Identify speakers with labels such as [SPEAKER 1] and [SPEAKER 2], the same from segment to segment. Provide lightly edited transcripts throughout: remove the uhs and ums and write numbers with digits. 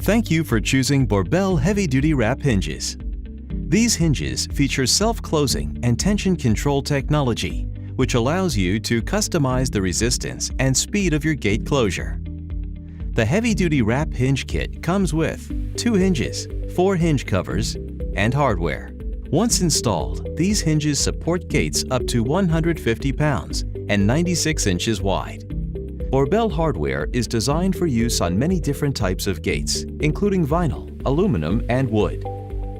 [SPEAKER 1] Thank you for choosing Boerboel heavy-duty wrap hinges. These hinges feature self-closing and tension control technology, which allows you to customize the resistance and speed of your gate closure. The heavy-duty wrap hinge kit comes with 2 hinges, 4 hinge covers, and hardware. Once installed, these hinges support gates up to 150 pounds and 96 inches wide. Boerboel hardware is designed for use on many different types of gates, including vinyl, aluminum, and wood.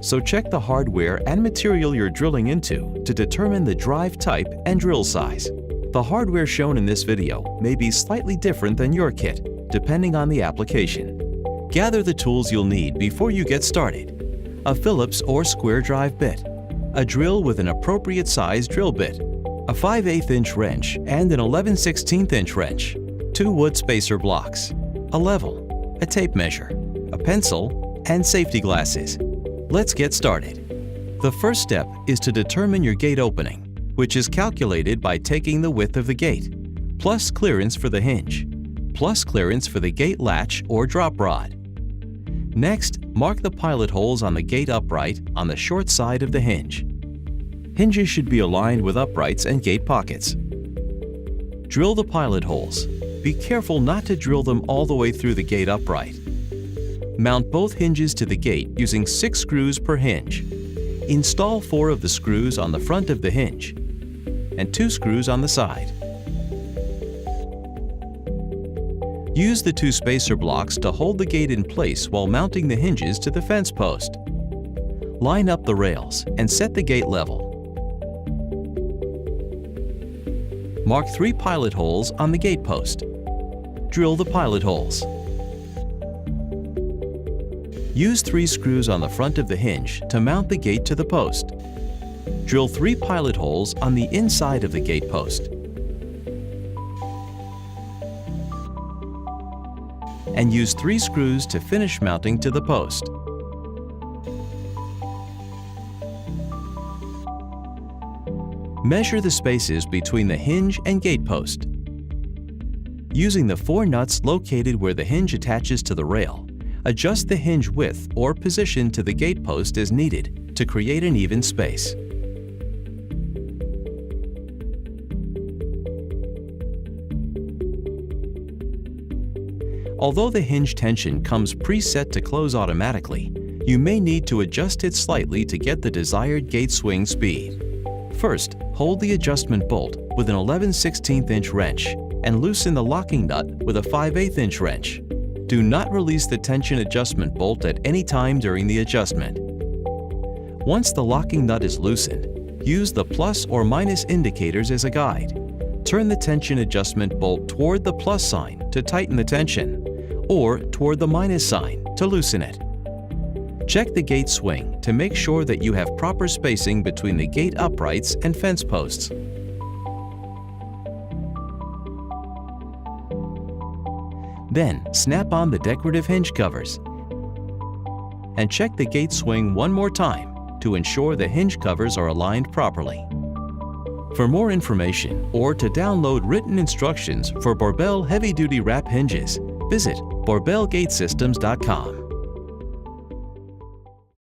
[SPEAKER 1] So check the hardware and material you're drilling into to determine the drive type and drill size. The hardware shown in this video may be slightly different than your kit, depending on the application. Gather the tools you'll need before you get started: a Phillips or square drive bit, a drill with an appropriate size drill bit, a 5/8 inch wrench and an 11/16 inch wrench, 2 wood spacer blocks, a level, a tape measure, a pencil, and safety glasses. Let's get started. The first step is to determine your gate opening, which is calculated by taking the width of the gate, plus clearance for the hinge, plus clearance for the gate latch or drop rod. Next, mark the pilot holes on the gate upright on the short side of the hinge. Hinges should be aligned with uprights and gate pockets. Drill the pilot holes. Be careful not to drill them all the way through the gate upright. Mount both hinges to the gate using 6 screws per hinge. Install 4 of the screws on the front of the hinge and 2 screws on the side. Use the 2 spacer blocks to hold the gate in place while mounting the hinges to the fence post. Line up the rails and set the gate level. Mark 3 pilot holes on the gate post. Drill the pilot holes. Use 3 screws on the front of the hinge to mount the gate to the post. Drill 3 pilot holes on the inside of the gate post. And use 3 screws to finish mounting to the post. Measure the spaces between the hinge and gate post. Using the 4 nuts located where the hinge attaches to the rail, adjust the hinge width or position to the gate post as needed to create an even space. Although the hinge tension comes preset to close automatically, you may need to adjust it slightly to get the desired gate swing speed. First, hold the adjustment bolt with an 11/16 inch wrench and loosen the locking nut with a 5/8 inch wrench. Do not release the tension adjustment bolt at any time during the adjustment. Once the locking nut is loosened, use the plus or minus indicators as a guide. Turn the tension adjustment bolt toward the plus sign to tighten the tension, or toward the minus sign to loosen it. Check the gate swing to make sure that you have proper spacing between the gate uprights and fence posts. Then, snap on the decorative hinge covers and check the gate swing one more time to ensure the hinge covers are aligned properly. For more information or to download written instructions for Boerboel heavy-duty wrap hinges, visit boerbelgatesystems.com.